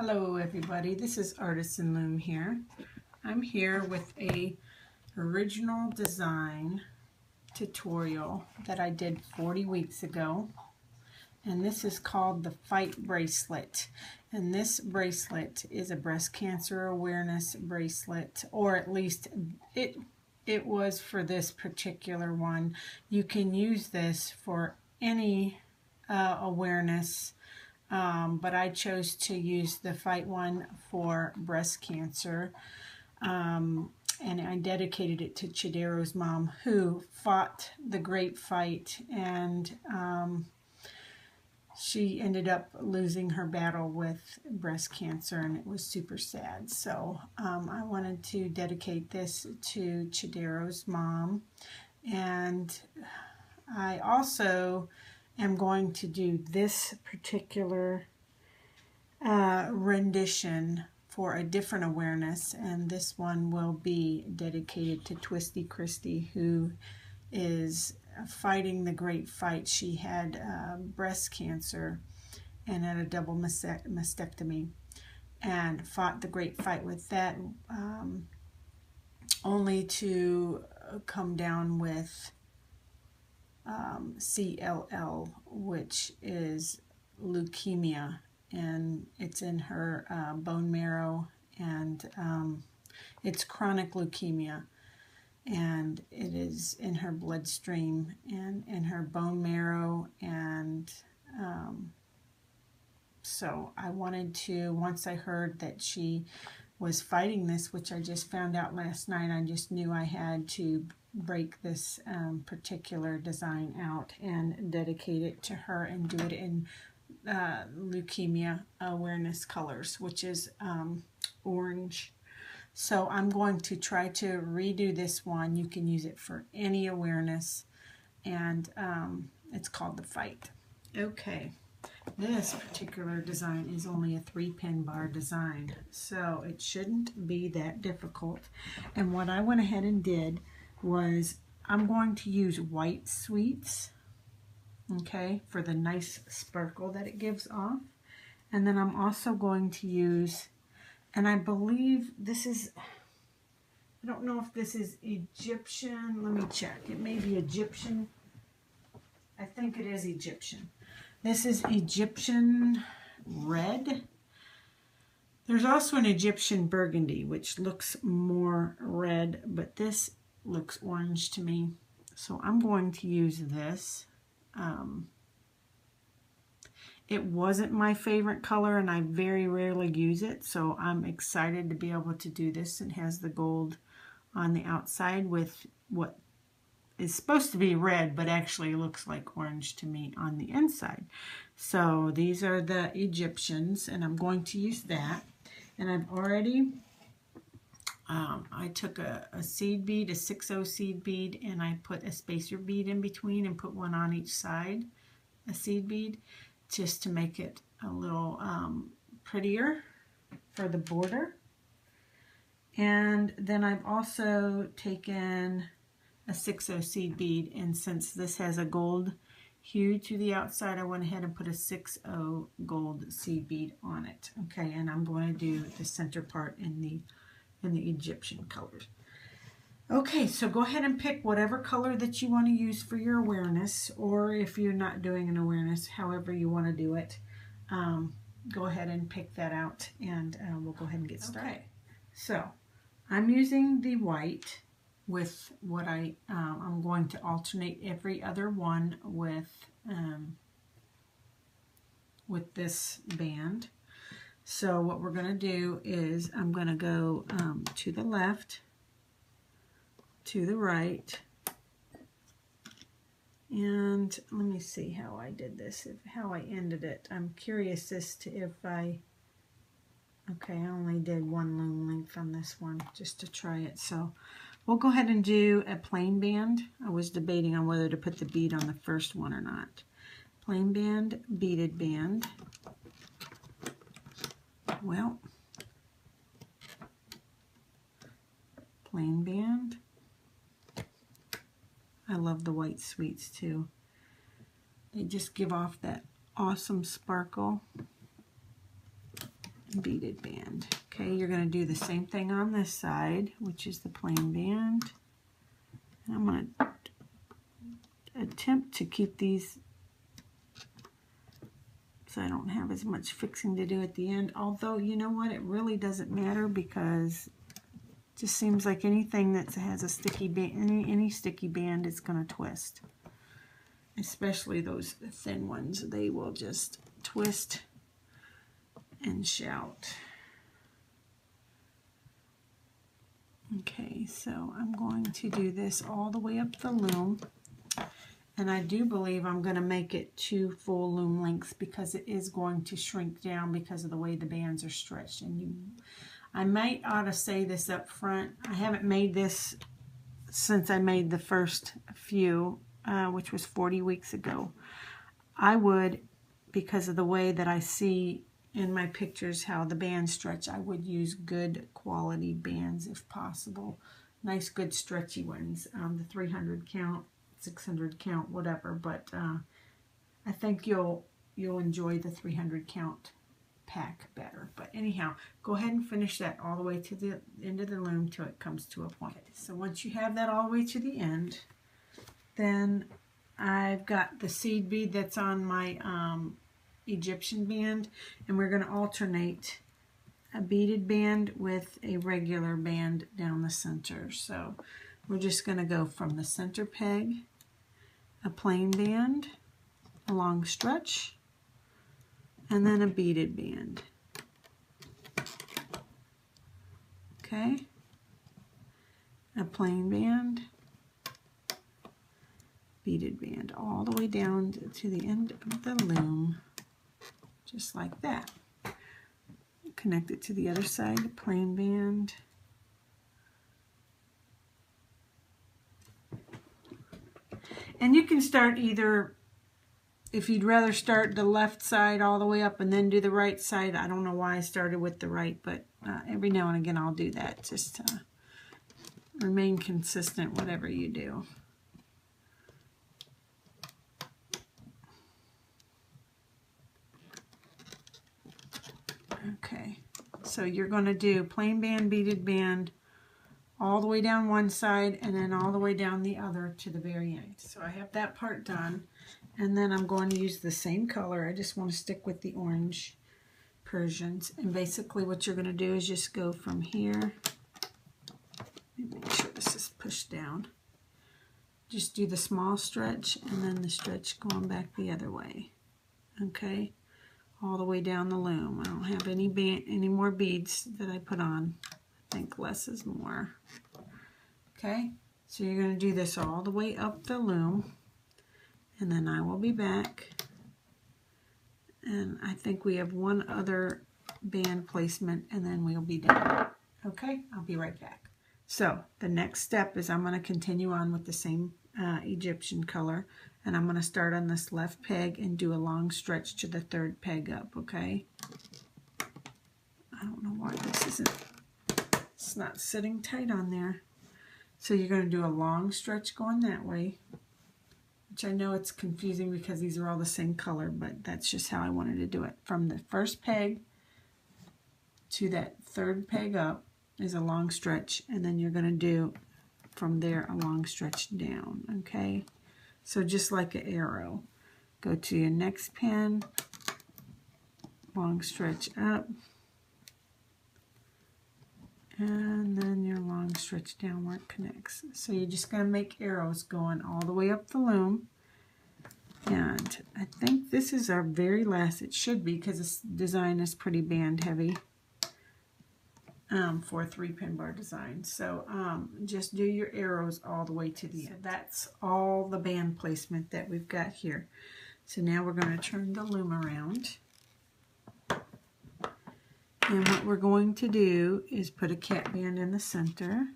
Hello everybody, this is Artisan Loom here. I'm here with a original design tutorial that I did 40 weeks ago, and this is called the Fight Bracelet. And this bracelet is a breast cancer awareness bracelet, or at least it was for this particular one. You can use this for any awareness, but I chose to use the Fight one for breast cancer, and I dedicated it to Chidero's mom, who fought the great fight, and she ended up losing her battle with breast cancer, and it was super sad. So I wanted to dedicate this to Chidero's mom, and I also am going to do this particular rendition for a different awareness, and this one will be dedicated to Twisty Christie, who is fighting the great fight. She had breast cancer and had a double mastectomy and fought the great fight with that, only to come down with CLL, which is leukemia, and it's in her bone marrow, and it's chronic leukemia, and it is in her bloodstream and in her bone marrow. And so I wanted to, once I heard that she was fighting this, which I just found out last night, I just knew I had to break this particular design out and dedicate it to her and do it in leukemia awareness colors, which is orange. So I'm going to try to redo this one. You can use it for any awareness, and it's called the Fight. Okay, this particular design is only a 3-pin bar design, so it shouldn't be that difficult. And what I went ahead and did was I'm going to use white sweets, okay, for the nice sparkle that it gives off. And then I'm also going to use, and I believe this is, I don't know if this is Egyptian, let me check, it may be Egyptian, I think it is Egyptian. This is Egyptian red. There's also an Egyptian burgundy, which looks more red, but this looks orange to me. So I'm going to use this. It wasn't my favorite color, and I very rarely use it, so I'm excited to be able to do this. It has the gold on the outside with what is supposed to be red, but actually looks like orange to me on the inside. So these are the Egyptians, and I'm going to use that. And I've already, I took a seed bead, a 6/0 seed bead, and I put a spacer bead in between and put one on each side, a seed bead, just to make it a little prettier for the border. And then I've also taken a 6/0 seed bead, and since this has a gold hue to the outside, I went ahead and put a 6/0 gold seed bead on it. Okay, and I'm going to do the center part in the Egyptian colors. Okay, so go ahead and pick whatever color that you want to use for your awareness, or if you're not doing an awareness, however you want to do it, go ahead and pick that out, and we'll go ahead and get started. Okay, so I'm using the white with what I'm going to alternate every other one with this band. So what we're going to do is I'm going to go to the left, to the right, and let me see how I did this, how I ended it. I'm curious as to if okay, I only did one loom length on this one just to try it. So we'll go ahead and do a plain band. I was debating on whether to put the bead on the first one or not. Plain band, beaded band. Well, plain band. I love the white sweets too. They just give off that awesome sparkle. beaded band. Okay, you're going to do the same thing on this side, which is the plain band. And I'm going to attempt to keep these so I don't have as much fixing to do at the end. Although, you know what, it really doesn't matter because it just seems like anything that has a sticky band, any sticky band is going to twist. Especially those thin ones, they will just twist and shout. Okay, so I'm going to do this all the way up the loom, and I do believe I'm going to make it 2 full loom lengths because it is going to shrink down because of the way the bands are stretched. And I might ought to say this up front, I haven't made this since I made the first few, which was 40 weeks ago. I would, because of the way that I see in my pictures how the bands stretch, I would use good quality bands if possible. Nice, good, stretchy ones. The 300 count, 600 count, whatever. But I think you'll enjoy the 300 count pack better. But anyhow, go ahead and finish that all the way to the end of the loom till it comes to a point. Okay, so once you have that all the way to the end, then I've got the seed bead that's on my Egyptian band, and we're going to alternate a beaded band with a regular band down the center. So we're just going to go from the center peg, a plain band, a long stretch, and then a beaded band. Okay, a plain band, beaded band, all the way down to the end of the loom, just like that. Connect it to the other side, plain band, and you can start either, if you'd rather start the left side all the way up and then do the right side. I don't know why I started with the right, but every now and again I'll do that, just to remain consistent whatever you do. Okay, so you're going to do plain band, beaded band, all the way down one side and then all the way down the other to the very end. So I have that part done, and then I'm going to use the same color. I just want to stick with the orange Persians, and basically what you're going to do is just go from here. Make sure this is pushed down. Just do the small stretch and then the stretch going back the other way. Okay, all the way down the loom. I don't have any more beads that I put on. I think less is more. Okay, so you're going to do this all the way up the loom, and then I will be back. And I think we have one other band placement, and then we'll be done. Okay, I'll be right back. So the next step is I'm going to continue on with the same Egyptian color, and I'm going to start on this left peg and do a long stretch to the third peg up. Okay, I don't know why it's not sitting tight on there. So you're going to do a long stretch going that way, which I know it's confusing because these are all the same color, but that's just how I wanted to do it. From the first peg to that third peg up is a long stretch, and then you're going to do from there a long stretch down. Okay, so just like an arrow, go to your next pin, long stretch up, and then your long stretch down where it connects. So you're just going to make arrows going all the way up the loom. And I think this is our very last, it should be, because this design is pretty band heavy for a 3-pin bar design. So just do your arrows all the way to the end. So that's all the band placement that we've got here. So now we're going to turn the loom around. And what we're going to do is put a cap band in the center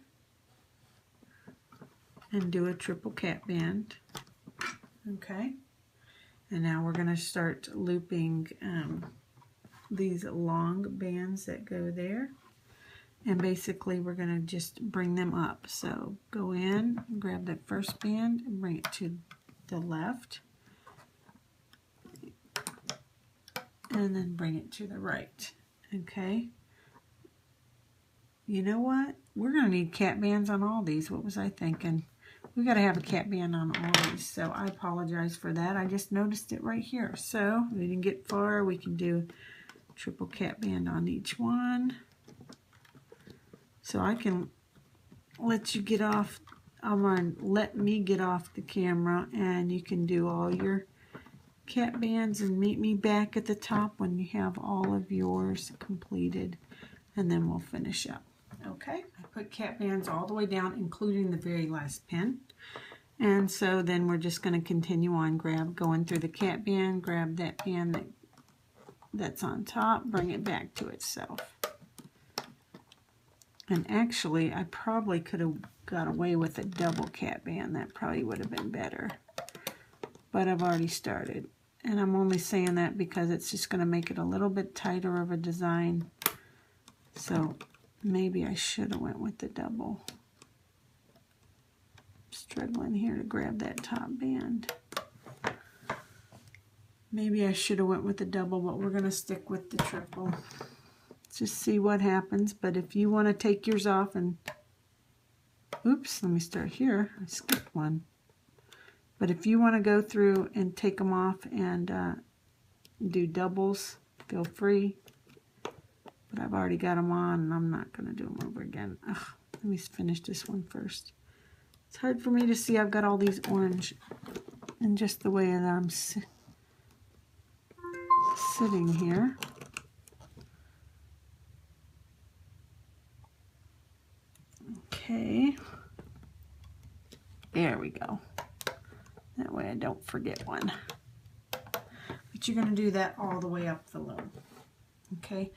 and do a triple cap band. Okay, and now we're going to start looping these long bands that go there, and basically we're going to just bring them up. So go in, grab that first band and bring it to the left, and then bring it to the right. Okay. You know what? We're going to need cat bands on all these. What was I thinking? We got to have a cat band on all these, so I apologize for that. I just noticed it right here. So we didn't get far. We can do triple cat band on each one. So I can let you get off. I'm going to let me get off the camera, and you can do all your cat bands and meet me back at the top when you have all of yours completed, and then we'll finish up. Okay, I put cat bands all the way down, including the very last pin. And so then we're just going to continue on, going through the cat band, grab that band that's on top, bring it back to itself. And actually, I probably could have got away with a double cat band. That probably would have been better. But I've already started. And I'm only saying that because it's just going to make it a little bit tighter of a design. So maybe I should have went with the double. Struggling here to grab that top band. Maybe I should have went with the double, but we're going to stick with the triple. Let's just see what happens. But if you want to take yours off and... Oops, let me start here. I skipped one. But if you want to go through and take them off and do doubles, feel free. But I've already got them on, and I'm not going to do them over again. Ugh, let me finish this one first. It's hard for me to see. I've got all these orange and just the way that I'm sitting here. Okay. There we go. That way I don't forget one. But you're going to do that all the way up the loom. Okay.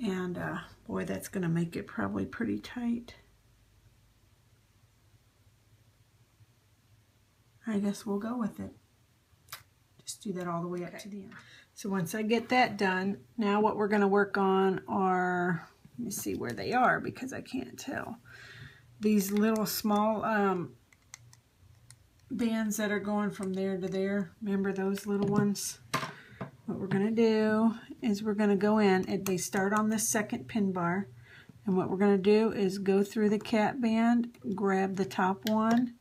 And boy, that's going to make it probably pretty tight. I guess we'll go with it. Just do that all the way up to the end. So once I get that done, now what we're going to work on are, let me see where they are because I can't tell. These little small bands that are going from there to there. Remember those little ones? What we're going to do is we're going to go in, and they start on the second pin bar. And what we're going to do is go through the cat band, grab the top one,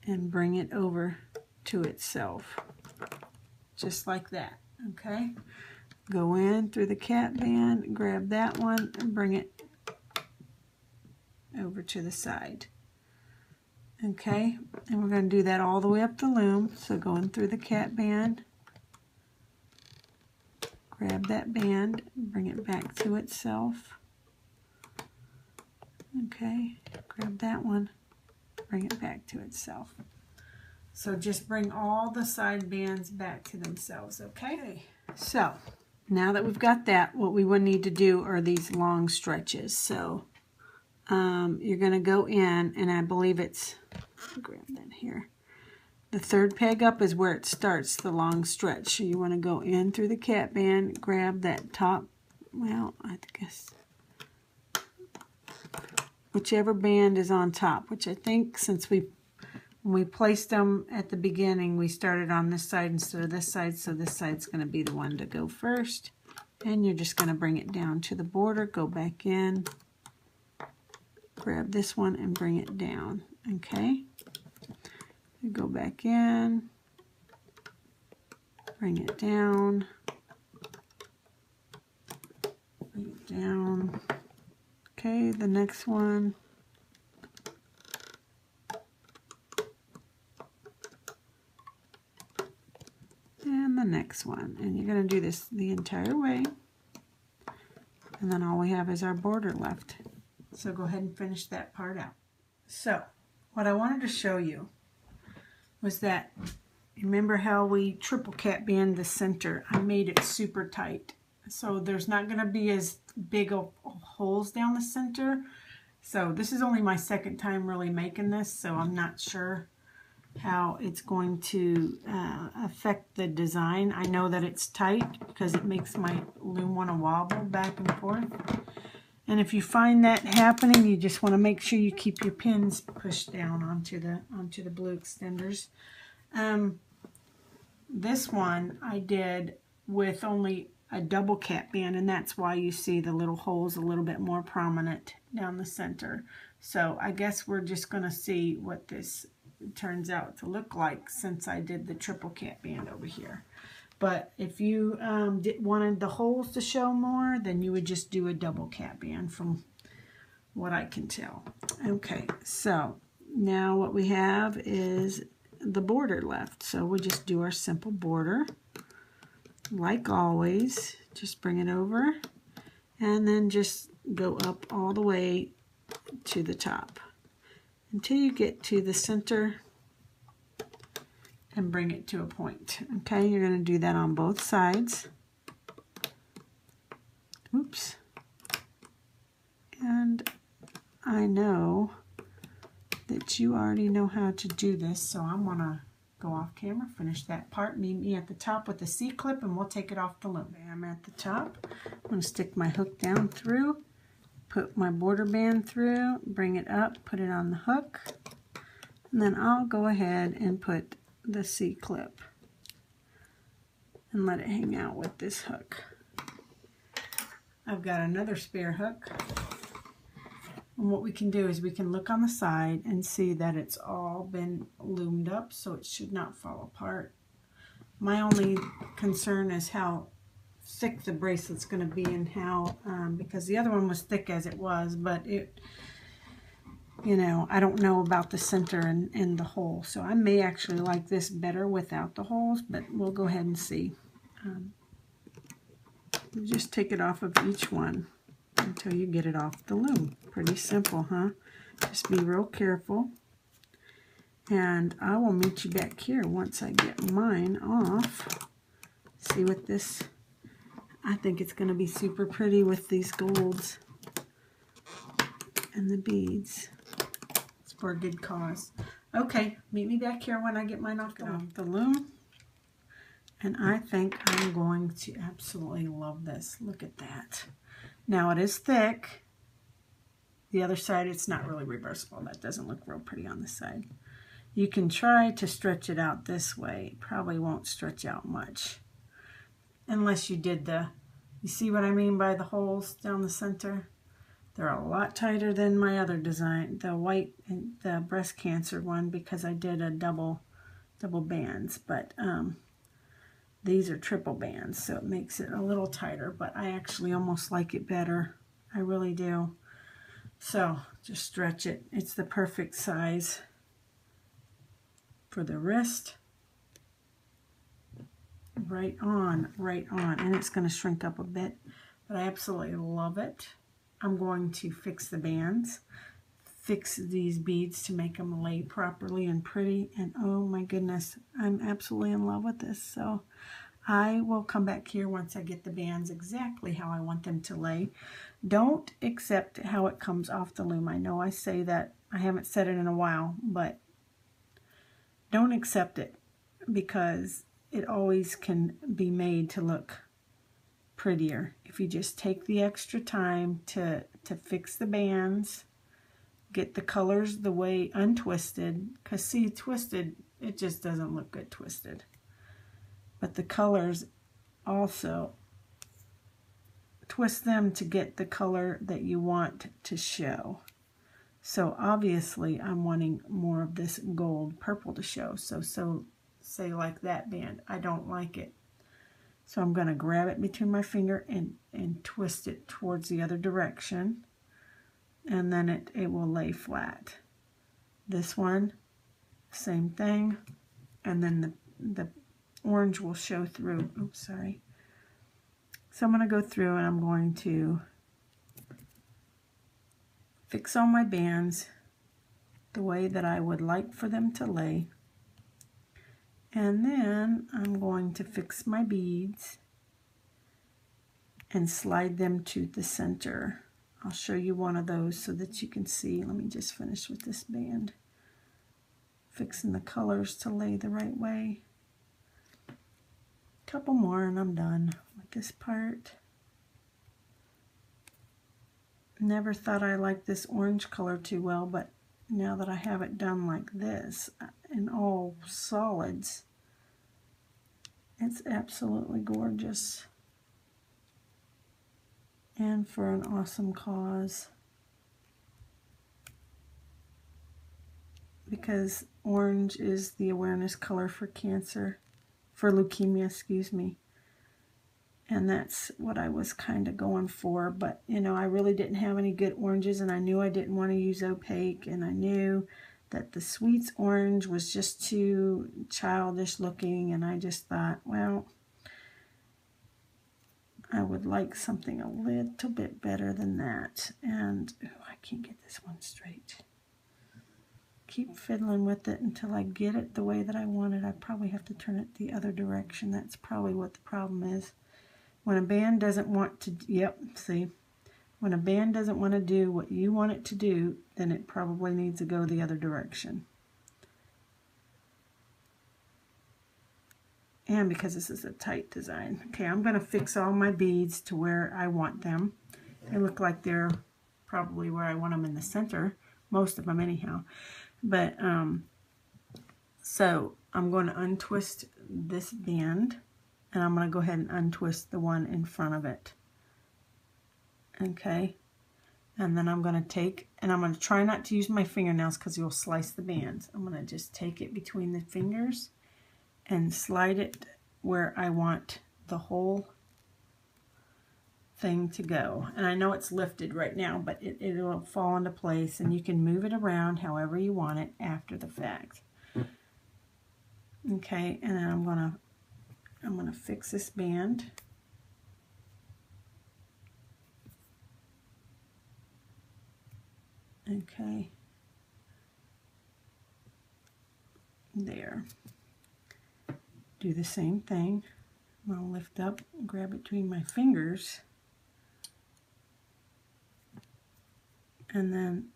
and bring it over to itself. Just like that, okay? Go in through the cat band, grab that one, and bring it over to the side. Okay, and we're going to do that all the way up the loom. So going through the cat band, grab that band, bring it back to itself. Okay, grab that one, bring it back to itself. So just bring all the side bands back to themselves, okay? So now that we've got that, what we would need to do are these long stretches. So you're going to go in, and I believe it's, grab that here. The third peg up is where it starts, the long stretch. So you want to go in through the cat band, grab that top, well, I guess, whichever band is on top, which I think since when we placed them at the beginning, we started on this side instead of this side, so this side's going to be the one to go first. And you're just going to bring it down to the border, go back in, grab this one and bring it down, okay? You go back in, bring it down, bring it down. Okay, the next one. And the next one. And you're going to do this the entire way. And then all we have is our border left. So go ahead and finish that part out. So what I wanted to show you was that, remember how we triple cat band the center? I made it super tight. So there's not going to be as big of holes down the center. So this is only my second time really making this, so I'm not sure how it's going to affect the design. I know that it's tight because it makes my loom want to wobble back and forth. And if you find that happening, you just want to make sure you keep your pins pushed down onto the blue extenders. This one I did with only a double cap band, and that's why you see the little holes a little bit more prominent down the center. So I guess we're just going to see what this turns out to look like since I did the triple cap band over here. But if you wanted the holes to show more, then you would just do a double cap band from what I can tell. Okay, so now what we have is the border left. So we'll just do our simple border. Like always, just bring it over and then just go up all the way to the top until you get to the center and bring it to a point. Okay, you're going to do that on both sides. Oops. And I know that you already know how to do this, so I'm going to go off camera, finish that part, meet me at the top with the C-clip, and we'll take it off the loom. I'm at the top. I'm going to stick my hook down through, put my border band through, bring it up, put it on the hook, and then I'll go ahead and put the C-clip and let it hang out with this hook. I've got another spare hook. And what we can do is we can look on the side and see that it's all been loomed up, so it should not fall apart. My only concern is how thick the bracelet's going to be and how, because the other one was thick as it was, but it, you know, I don't know about the center and the hole. So I may actually like this better without the holes, but we'll go ahead and see. Just take it off of each one until you get it off the loom. Pretty simple, huh? Just be real careful. And I will meet you back here once I get mine off. See what this, I think it's going to be super pretty with these golds and the beads. It's for a good cause. Okay, meet me back here when I get mine off the loom. And I think I'm going to absolutely love this. Look at that. Now it is thick. The other side, it's not really reversible. That doesn't look real pretty on this side. You can try to stretch it out this way. It probably won't stretch out much. Unless you did you see what I mean by the holes down the center? They're a lot tighter than my other design, the white and the breast cancer one, because I did a double bands. But these are triple bands, so it makes it a little tighter, but I actually almost like it better. I really do. So just stretch it. It's the perfect size for the wrist. Right on, right on. And it's going to shrink up a bit, but I absolutely love it. I'm going to fix the bands, fix these beads to make them lay properly and pretty, and oh my goodness, I'm absolutely in love with this. So I will come back here once I get the bands exactly how I want them to lay. Don't accept how it comes off the loom. I know I say that, I haven't said it in a while, but don't accept it, because it always can be made to look prettier if you just take the extra time to fix the bands, get the colors the way untwisted, because see, twisted, it just doesn't look good twisted. But the colors also, twist them to get the color that you want to show. So obviously I'm wanting more of this gold purple to show. So say like that band, I don't like it. So I'm going to grab it between my finger and twist it towards the other direction. And then it will lay flat. This one, same thing. And then the orange will show through. Oops, sorry. So I'm going to go through and I'm going to fix all my bands the way that I would like for them to lay. And then I'm going to fix my beads and slide them to the center. I'll show you one of those so that you can see. Let me just finish with this band. Fixing the colors to lay the right way. Couple more and I'm done with this part. Never thought I liked this orange color too well, but now that I have it done like this in all solids, it's absolutely gorgeous. and for an awesome cause. Because orange is the awareness color for cancer, for leukemia, excuse me. And that's what I was kind of going for. But, you know, I really didn't have any good oranges, and I knew I didn't want to use opaque, and I knew that the Sweets orange was just too childish looking, and I just thought, well, I would like something a little bit better than that. And, oh, I can't get this one straight. Keep fiddling with it until I get it the way that I want it. I probably have to turn it the other direction. That's probably what the problem is. When a band doesn't want to, yep, see, when a band doesn't want to do what you want it to do, then it probably needs to go the other direction. And because this is a tight design. Okay, I'm going to fix all my beads to where I want them. They look like they're probably where I want them in the center. Most of them anyhow. But, so I'm going to untwist this band, and I'm going to go ahead and untwist the one in front of it. Okay. And then I'm going to take, and I'm going to try not to use my fingernails because you'll slice the bands. I'm going to just take it between the fingers and slide it where I want the whole thing to go. And I know it's lifted right now, but it'll fall into place, and you can move it around however you want it after the fact. Okay, and then I'm gonna fix this band. Okay. There. Do the same thing. I'm gonna lift up, grab it between my fingers, and then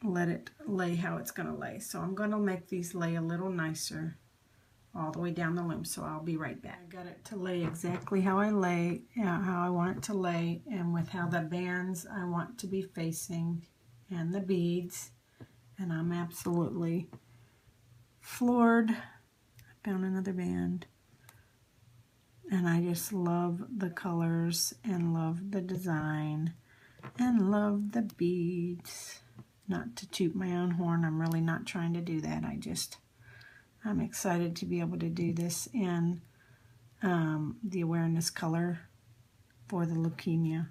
let it lay how it's going to lay. So I'm going to make these lay a little nicer all the way down the loom, so I'll be right back. I got it to lay exactly how I want it to lay, and with how the bands I want to be facing, and the beads, and I'm absolutely floored. I found another band, and I just love the colors, and love the design, and love the beads. Not to toot my own horn, I'm really not trying to do that. I'm excited to be able to do this in the awareness color for the leukemia.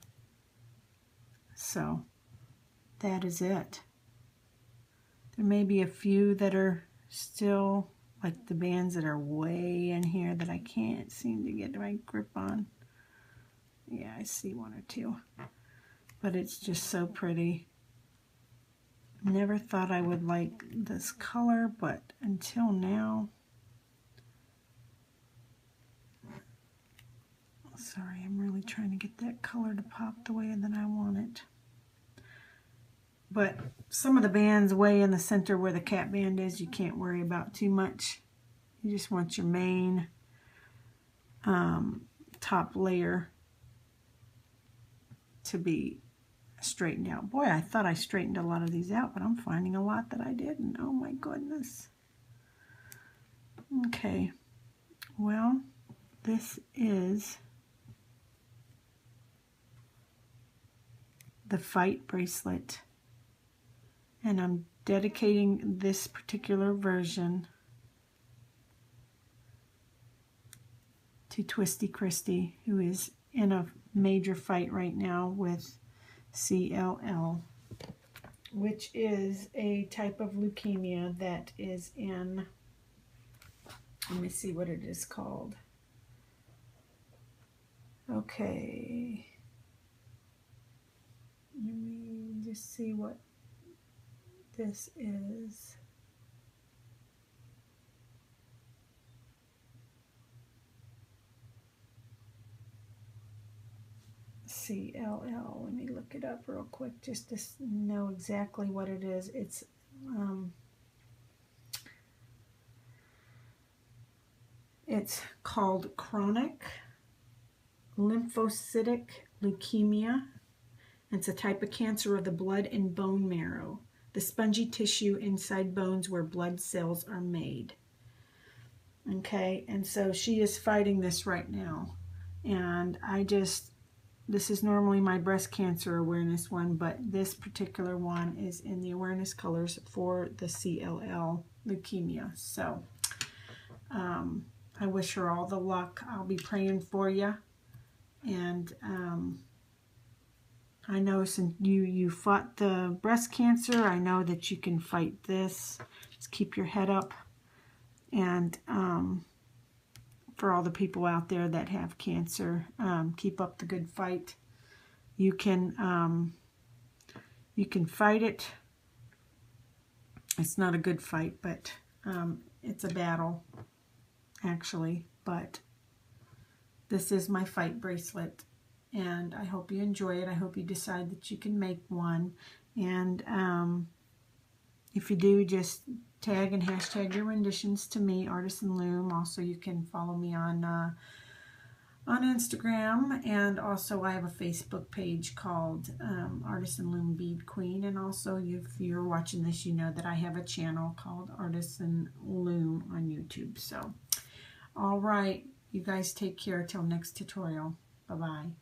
So that is it. There may be a few that are still, like the bands that are way in here that I can't seem to get my grip on. Yeah, I see one or two. But it's just so pretty. Never thought I would like this color, but until now. Sorry, I'm really trying to get that color to pop the way that I want it. But some of the bands way in the center where the cat band is, you can't worry about too much. You just want your main top layer to be straightened out. Boy, I thought I straightened a lot of these out, but I'm finding a lot that I didn't. Oh my goodness. Okay, well, this is the Fight bracelet, and I'm dedicating this particular version to Twisty Christy, who is in a major fight right now with CLL, which is a type of leukemia that is in, let me see what it is called. Okay, let me just see what this is. CLL. Let me look it up real quick just to know exactly what it is. It's called chronic lymphocytic leukemia. It's a type of cancer of the blood and bone marrow, the spongy tissue inside bones where blood cells are made. Okay, and so she is fighting this right now, and I just this is normally my breast cancer awareness one, but this particular one is in the awareness colors for the CLL leukemia. So I wish her all the luck. I'll be praying for you. And I know since you fought the breast cancer, I know that you can fight this. Just keep your head up. And for all the people out there that have cancer, keep up the good fight. You can fight it. It's not a good fight, but it's a battle, actually. But this is my fight bracelet, and I hope you enjoy it. I hope you decide that you can make one. And if you do, just tag and hashtag your renditions to me, Artisan Loom. Also, you can follow me on Instagram, and also I have a Facebook page called Artisan Loom Bead Queen. And also, if you're watching this, you know that I have a channel called Artisan Loom on YouTube. So, all right, you guys take care till next tutorial. Bye-bye.